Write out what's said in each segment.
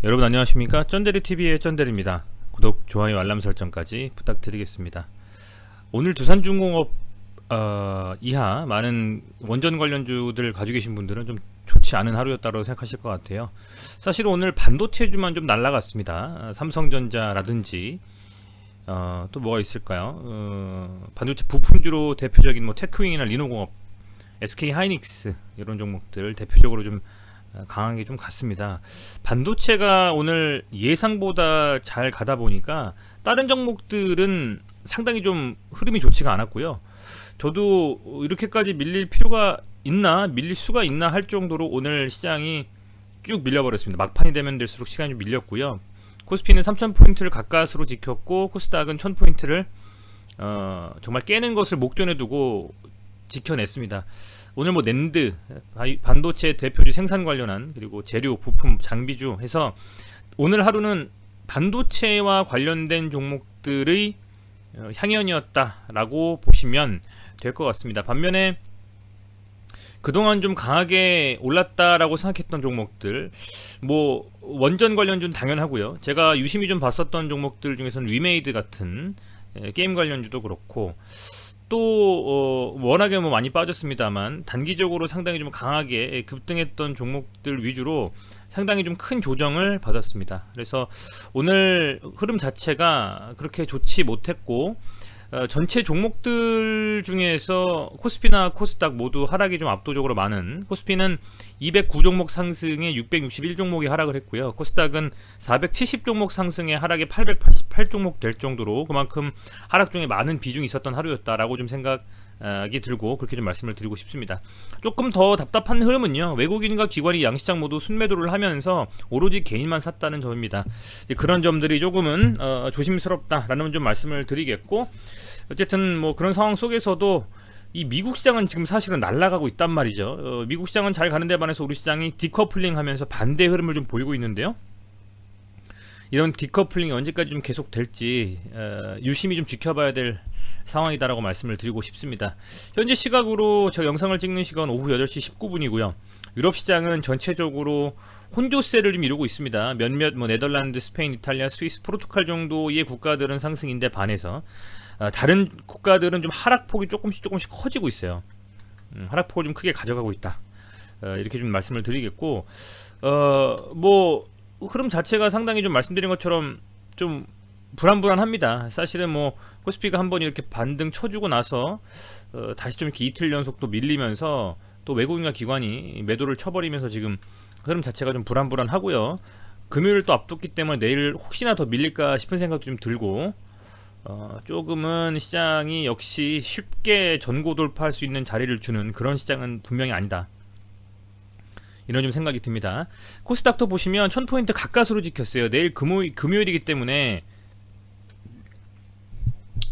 여러분 안녕하십니까? 쩐데리TV의 쩐데리입니다. 구독, 좋아요, 알람 설정까지 부탁드리겠습니다. 오늘 두산중공업 이하 많은 원전 관련주들 가지고 계신 분들은 좀 좋지 않은 하루였다고 생각하실 것 같아요. 사실 오늘 반도체주만 좀 날라갔습니다. 삼성전자라든지 또 뭐가 있을까요? 반도체 부품주로 대표적인 뭐 테크윙이나 리노공업, SK하이닉스 이런 종목들 대표적으로 좀 강하게 좀 갔습니다. 반도체가 오늘 예상보다 잘 가다 보니까 다른 종목들은 상당히 좀 흐름이 좋지가 않았고요. 저도 이렇게까지 밀릴 필요가 있나, 밀릴 수가 있나 할 정도로 오늘 시장이 쭉 밀려버렸습니다. 막판이 되면 될수록 시간이 좀 밀렸고요. 코스피는 3000포인트를 가까스로 지켰고 코스닥은 1000포인트를 정말 깨는 것을 목전에 두고 지켜냈습니다. 오늘 뭐 낸드, 반도체 대표주 생산 관련한 그리고 재료, 부품, 장비주 해서 오늘 하루는 반도체와 관련된 종목들의 향연이었다라고 보시면 될 것 같습니다. 반면에 그동안 좀 강하게 올랐다라고 생각했던 종목들, 뭐 원전 관련주는 당연하고요. 제가 유심히 좀 봤었던 종목들 중에서는 위메이드 같은 게임 관련주도 그렇고, 또 워낙에 뭐 많이 빠졌습니다만 단기적으로 상당히 좀 강하게 급등했던 종목들 위주로 상당히 좀 큰 조정을 받았습니다. 그래서 오늘 흐름 자체가 그렇게 좋지 못했고, 전체 종목들 중에서 코스피나 코스닥 모두 하락이 좀 압도적으로 많은, 코스피는 209종목 상승에 661종목이 하락을 했고요. 코스닥은 470종목 상승에 하락이 888종목 될 정도로 그만큼 하락 중에 많은 비중이 있었던 하루였다라고 좀 생각이 들고 그렇게 좀 말씀을 드리고 싶습니다. 조금 더 답답한 흐름은요, 외국인과 기관이 양시장 모두 순매도를 하면서 오로지 개인만 샀다는 점입니다. 그런 점들이 조금은 조심스럽다라는 좀 말씀을 드리겠고, 어쨌든 뭐 그런 상황 속에서도 이 미국 시장은 지금 사실은 날아가고 있단 말이죠. 미국 시장은 잘 가는 데 반해서 우리 시장이 디커플링 하면서 반대 흐름을 좀 보이고 있는데요. 이런 디커플링이 언제까지 좀 계속 될지 유심히 좀 지켜봐야 될 상황이다라고 말씀을 드리고 싶습니다. 현재 시각으로 저 영상을 찍는 시간 오후 8시 19분이고요. 유럽 시장은 전체적으로 혼조세를 좀 이루고 있습니다. 몇몇 뭐 네덜란드, 스페인, 이탈리아, 스위스, 포르투갈 정도의 국가들은 상승인데 반해서 다른 국가들은 좀 하락폭이 조금씩 커지고 있어요. 하락폭을 좀 크게 가져가고 있다. 이렇게 좀 말씀을 드리겠고, 뭐 흐름 자체가 상당히 좀 말씀드린 것처럼 좀 불안합니다. 사실은 뭐 코스피가 한번 이렇게 반등 쳐주고 나서 다시 좀 이렇게 이틀 연속 또 밀리면서 또 외국인과 기관이 매도를 쳐버리면서 지금 흐름 자체가 좀 불안하고요. 금요일 또 앞뒀기 때문에 내일 혹시나 더 밀릴까 싶은 생각도 좀 들고, 조금은 시장이 역시 쉽게 전고 돌파할 수 있는 자리를 주는 그런 시장은 분명히 아니다, 이런 좀 생각이 듭니다. 코스닥도 보시면 1000포인트 가까스로 지켰어요. 내일 금요일이기 때문에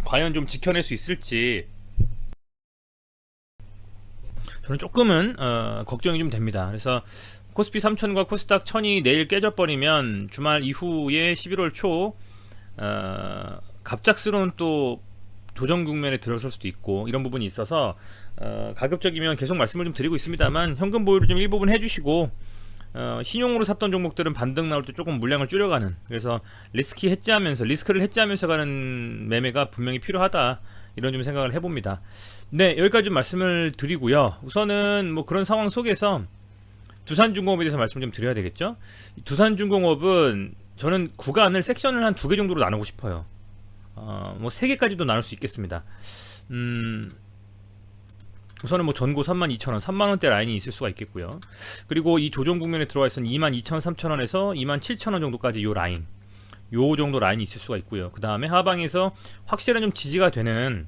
과연 좀 지켜낼 수 있을지 저는 조금은 걱정이 좀 됩니다. 그래서 코스피 3000과 코스닥 1000이 내일 깨져버리면 주말 이후에 11월 초 갑작스러운 또 조정 국면에 들어설 수도 있고, 이런 부분이 있어서 가급적이면 계속 말씀을 좀 드리고 있습니다만 현금 보유를 좀 일부분 해주시고, 신용으로 샀던 종목들은 반등 나올 때 조금 물량을 줄여가는, 그래서 리스크를 해지하면서 가는 매매가 분명히 필요하다, 이런 좀 생각을 해봅니다. 네, 여기까지 좀 말씀을 드리고요. 우선은 뭐 그런 상황 속에서 두산중공업에 대해서 말씀을 좀 드려야 되겠죠. 두산중공업은 저는 구간을 섹션을 한 2개 정도로 나누고 싶어요. 뭐 3개까지도 나눌 수 있겠습니다. 우선은 뭐 전고 32,000원, 3만원대 라인이 있을 수가 있겠고요. 그리고 이 조정 국면에 들어와 있어서 22,000, 3,000원에서 27,000원 정도까지 요 라인, 요 정도 라인이 있을 수가 있고요. 그 다음에 하방에서 확실한 좀 지지가 되는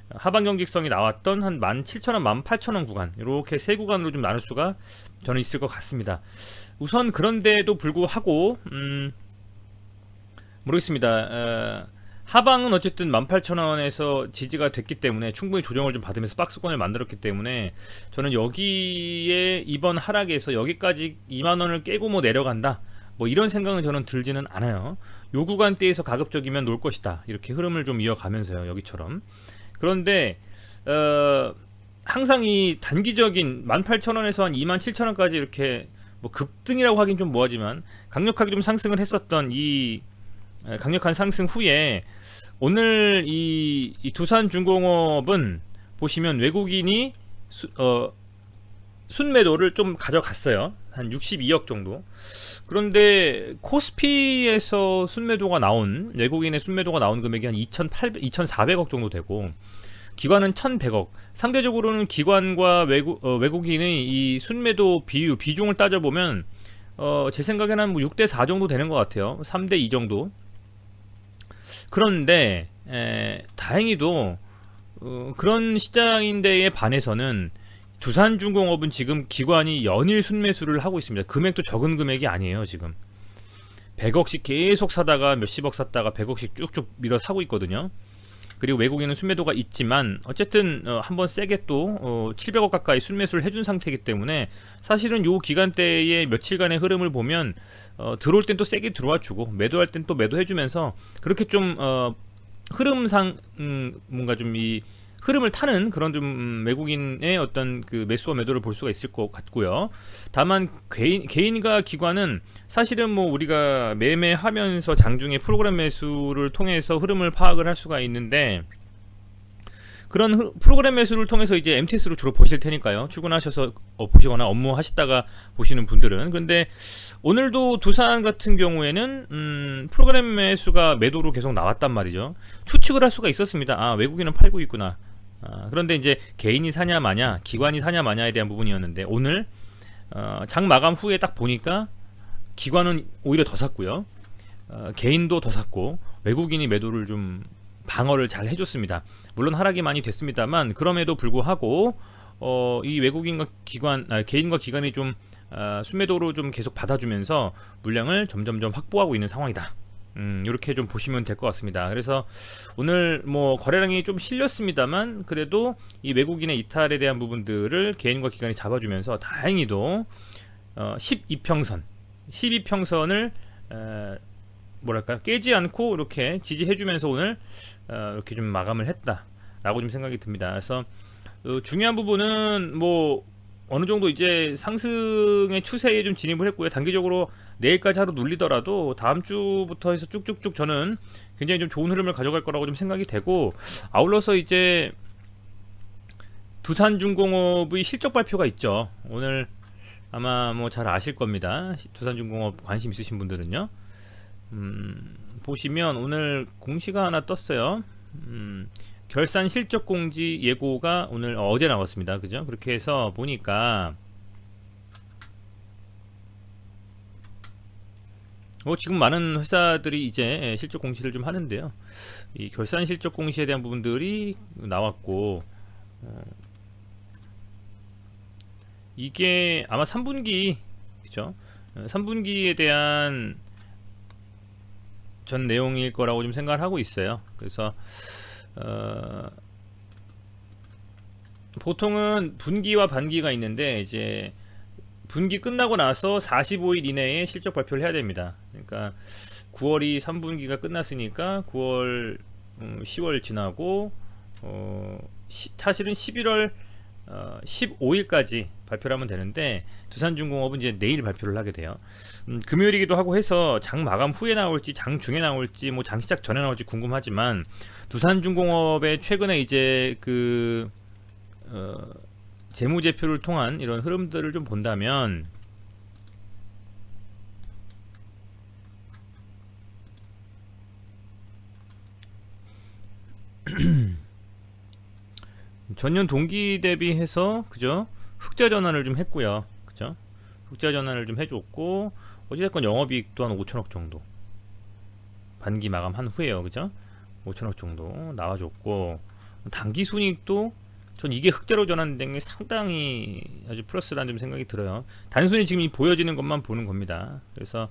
하방 경직성이 나왔던 한 17,000원, 18,000원 구간, 이렇게 세 구간으로 좀 나눌 수가 저는 있을 것 같습니다. 우선 그런데도 불구하고 모르겠습니다. 하방은 어쨌든 18,000원에서 지지가 됐기 때문에 충분히 조정을 좀 받으면서 박스권을 만들었기 때문에 저는 여기에 이번 하락에서 여기까지 2만원을 깨고 뭐 내려간다, 뭐 이런 생각은 저는 들지는 않아요. 요 구간대에서 가급적이면 놀 것이다, 이렇게 흐름을 좀 이어가면서요, 여기처럼. 그런데 항상 이 단기적인 18,000원에서 한 27,000원까지 이렇게 뭐 급등이라고 하긴 좀 뭐하지만 강력하게 좀 상승을 했었던 이 강력한 상승 후에 오늘 이 두산중공업은 보시면 외국인이 순매도를 좀 가져갔어요. 한 62억 정도. 그런데 코스피에서 순매도가 나온 외국인의 순매도가 나온 금액이 한 2,400억 정도 되고 기관은 1,100억. 상대적으로는 기관과 외국인의 이 순매도 비중을 따져보면 제 생각에는 한 6대 4 정도 되는 것 같아요. 3대 2 정도. 그런데 다행히도 그런 시장인데에 반해서는 두산중공업은 지금 기관이 연일 순매수를 하고 있습니다. 금액도 적은 금액이 아니에요. 지금 100억씩 계속 사다가 몇십억 샀다가 100억씩 쭉쭉 밀어 사고 있거든요. 그리고 외국인은 순매도가 있지만 어쨌든 한번 세게 또 700억 가까이 순매수를 해준 상태이기 때문에 사실은 요 기간대의 며칠간의 흐름을 보면 들어올 땐 또 세게 들어와 주고 매도할 땐 또 매도해주면서 그렇게 좀 흐름상 뭔가 좀 이 흐름을 타는 그런 좀 외국인의 어떤 그 매수와 매도를 볼 수가 있을 것 같고요. 다만 개인과 기관은 사실은 뭐 우리가 매매하면서 장중에 프로그램 매수를 통해서 흐름을 파악을 할 수가 있는데 그런 프로그램 매수를 통해서 이제 MTS로 주로 보실 테니까요. 출근하셔서 보시거나 업무하시다가 보시는 분들은. 그런데 오늘도 두산 같은 경우에는 프로그램 매수가 매도로 계속 나왔단 말이죠. 추측을 할 수가 있었습니다. 아, 외국인은 팔고 있구나. 그런데 이제 개인이 사냐 마냐, 기관이 사냐 마냐에 대한 부분이었는데 오늘 장 마감 후에 딱 보니까 기관은 오히려 더 샀고요. 개인도 더 샀고 외국인이 매도를 좀 방어를 잘 해줬습니다. 물론 하락이 많이 됐습니다만 그럼에도 불구하고 이 외국인과 개인과 기관이 좀 순매도로 좀 계속 받아주면서 물량을 점점점 확보하고 있는 상황이다. 이렇게 좀 보시면 될 것 같습니다. 그래서 오늘 뭐 거래량이 좀 실렸습니다만 그래도 이 외국인의 이탈에 대한 부분들을 개인과 기관이 잡아주면서 다행히도 12평선을 뭐랄까 깨지 않고 이렇게 지지해주면서 오늘 이렇게 좀 마감을 했다라고 좀 생각이 듭니다. 그래서 중요한 부분은 뭐 어느 정도 이제 상승의 추세에 좀 진입을 했고요. 단기적으로 내일까지 하루 눌리더라도 다음 주부터 해서 쭉쭉쭉 저는 굉장히 좀 좋은 흐름을 가져갈 거라고 좀 생각이 되고 아울러서 이제 두산중공업의 실적 발표가 있죠. 오늘 아마 뭐 잘 아실 겁니다. 두산중공업 관심 있으신 분들은요. 보시면 오늘 공시가 하나 떴어요. 결산 실적 공지 예고가 오늘 어제 나왔습니다. 그죠? 그렇게 해서 보니까 지금 많은 회사들이 이제 실적 공시를 좀 하는데요. 이 결산 실적 공시에 대한 부분들이 나왔고 이게 아마 3분기 그죠? 3분기에 대한 전 내용일 거라고 좀 생각을 하고 있어요. 그래서 보통은 분기와 반기가 있는데 이제 분기 끝나고 나서 45일 이내에 실적 발표를 해야 됩니다. 그러니까 9월이 3분기가 끝났으니까 9월, 10월 지나고 사실은 11월 15일까지 발표를 하면 되는데 두산중공업은 이제 내일 발표를 하게 돼요. 금요일이기도 하고 해서 장 마감 후에 나올지 장 중에 나올지 뭐 장 시작 전에 나올지 궁금하지만 두산중공업의 최근에 이제 그 재무제표를 통한 이런 흐름들을 좀 본다면 전년 동기 대비해서 그죠? 흑자 전환을 좀 했고요. 그죠? 흑자 전환을 좀 해줬고 어찌됐건 영업이익도 한 5천억 정도 반기 마감한 후에요. 그죠? 5천억 정도 나와줬고 단기 순이익도 전 이게 흑자로 전환된 게 상당히 아주 플러스라는 좀 생각이 들어요. 단순히 지금 이 보여지는 것만 보는 겁니다. 그래서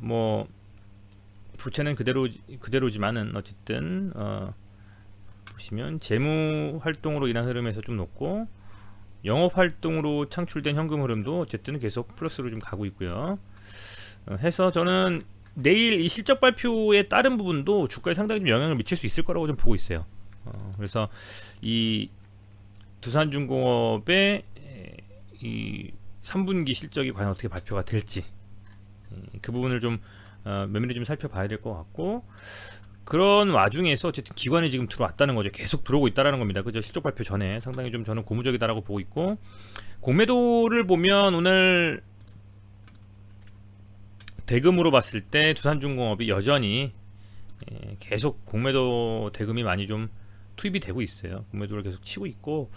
뭐 부채는 그대로지만은 어쨌든 보시면 재무 활동으로 인한 흐름에서 좀 높고 영업 활동으로 창출된 현금 흐름도 어쨌든 계속 플러스로 좀 가고 있고요. 해서 저는 내일 이 실적 발표의 다른 부분도 주가에 상당히 좀 영향을 미칠 수 있을 거라고 좀 보고 있어요. 그래서 이 두산중공업의 이 3분기 실적이 과연 어떻게 발표가 될지 그 부분을 좀 면밀히 좀 살펴봐야 될 것 같고, 그런 와중에서 어쨌든 기관이 지금 들어왔다는 거죠. 계속 들어오고 있다라는 겁니다. 그죠? 실적 발표 전에 상당히 좀 저는 고무적이다라고 보고 있고, 공매도를 보면 오늘 대금으로 봤을 때 두산중공업이 여전히 계속 공매도 대금이 많이 좀 투입이 되고 있어요. 공매도를 계속 치고 있고,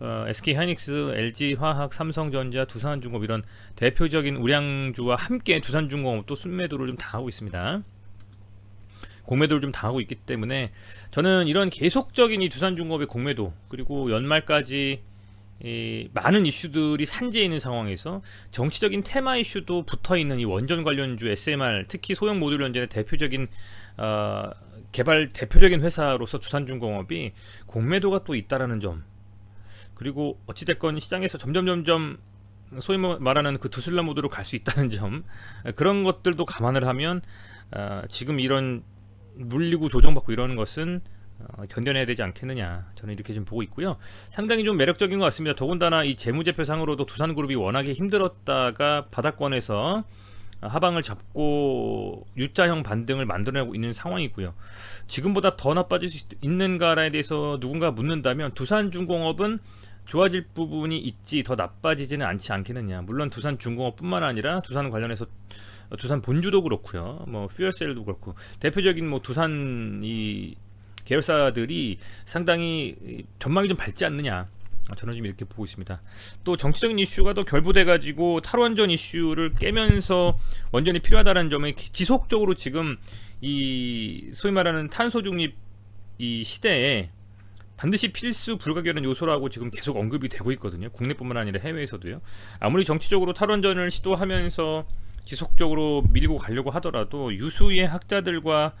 SK하이닉스, LG화학, 삼성전자, 두산중공업 이런 대표적인 우량주와 함께 두산중공업도 순매도를 좀 당하고 있습니다. 공매도를 좀 당하고 있기 때문에 저는 이런 계속적인 이 두산중공업의 공매도, 그리고 연말까지 이 많은 이슈들이 산재해 있는 상황에서 정치적인 테마 이슈도 붙어있는 이 원전 관련주 SMR, 특히 소형 모듈 원전의 대표적인 개발 대표적인 회사로서 두산중공업이 공매도가 또 있다라는 점, 그리고 어찌됐건 시장에서 점점 소위 말하는 그 두슬라 모드로 갈 수 있다는 점, 그런 것들도 감안을 하면 지금 이런 물리고 조정받고 이러는 것은 견뎌내야 되지 않겠느냐, 저는 이렇게 좀 보고 있고요. 상당히 좀 매력적인 것 같습니다. 더군다나 이 재무제표상으로도 두산그룹이 워낙에 힘들었다가 바닥권에서 하방을 잡고 U자형 반등을 만들어내고 있는 상황이고요. 지금보다 더 나빠질 수 있는가에 대해서 누군가 묻는다면 두산중공업은 좋아질 부분이 있지 더 나빠지지는 않지 않겠느냐. 물론 두산중공업뿐만 아니라 두산 관련해서 두산 본주도 그렇고요, 뭐 퓨얼셀도 그렇고 대표적인 뭐 두산 이 계열사들이 상당히 전망이 좀 밝지 않느냐, 저는 지금 이렇게 보고 있습니다. 또 정치적인 이슈가 또 결부돼 가지고 탈원전 이슈를 깨면서 원전이 필요하다는 점에 지속적으로 지금 이 소위 말하는 탄소 중립 이 시대에 반드시 필수 불가결한 요소라고 지금 계속 언급이 되고 있거든요. 국내뿐만 아니라 해외에서도요. 아무리 정치적으로 탈원전을 시도하면서 지속적으로 밀고 가려고 하더라도 유수의 학자들과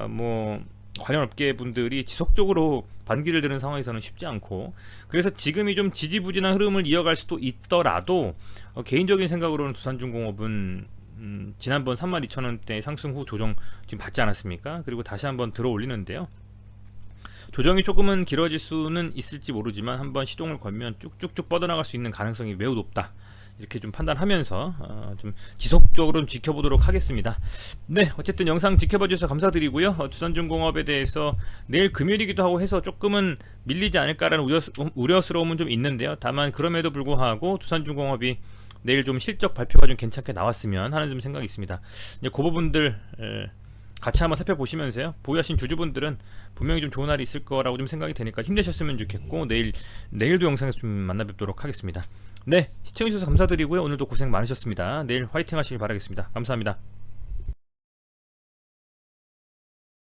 뭐 관련 업계 분들이 지속적으로 반기를 드는 상황에서는 쉽지 않고, 그래서 지금이 좀 지지부진한 흐름을 이어갈 수도 있더라도 개인적인 생각으로는 두산중공업은 지난번 32,000원대 상승 후 조정 지금 받지 않았습니까? 그리고 다시 한번 들어 올리는데요. 조정이 조금은 길어질 수는 있을지 모르지만 한번 시동을 걸면 쭉쭉쭉 뻗어나갈 수 있는 가능성이 매우 높다, 이렇게 좀 판단하면서 좀 지속적으로 좀 지켜보도록 하겠습니다. 네, 어쨌든 영상 지켜봐 주셔서 감사드리고요. 두산중공업에 대해서 내일 금요일이기도 하고 해서 조금은 밀리지 않을까라는 우려스러움은 좀 있는데요. 다만 그럼에도 불구하고 두산중공업이 내일 좀 실적 발표가 좀 괜찮게 나왔으면 하는 좀 생각이 있습니다. 이제 그 부분들 같이 한번 살펴보시면서요, 보유하신 주주분들은 분명히 좀 좋은 날이 있을 거라고 좀 생각이 되니까 힘내셨으면 좋겠고, 내일도 영상에서 좀 만나 뵙도록 하겠습니다. 네, 시청해주셔서 감사드리고요. 오늘도 고생 많으셨습니다. 내일 화이팅 하시길 바라겠습니다. 감사합니다.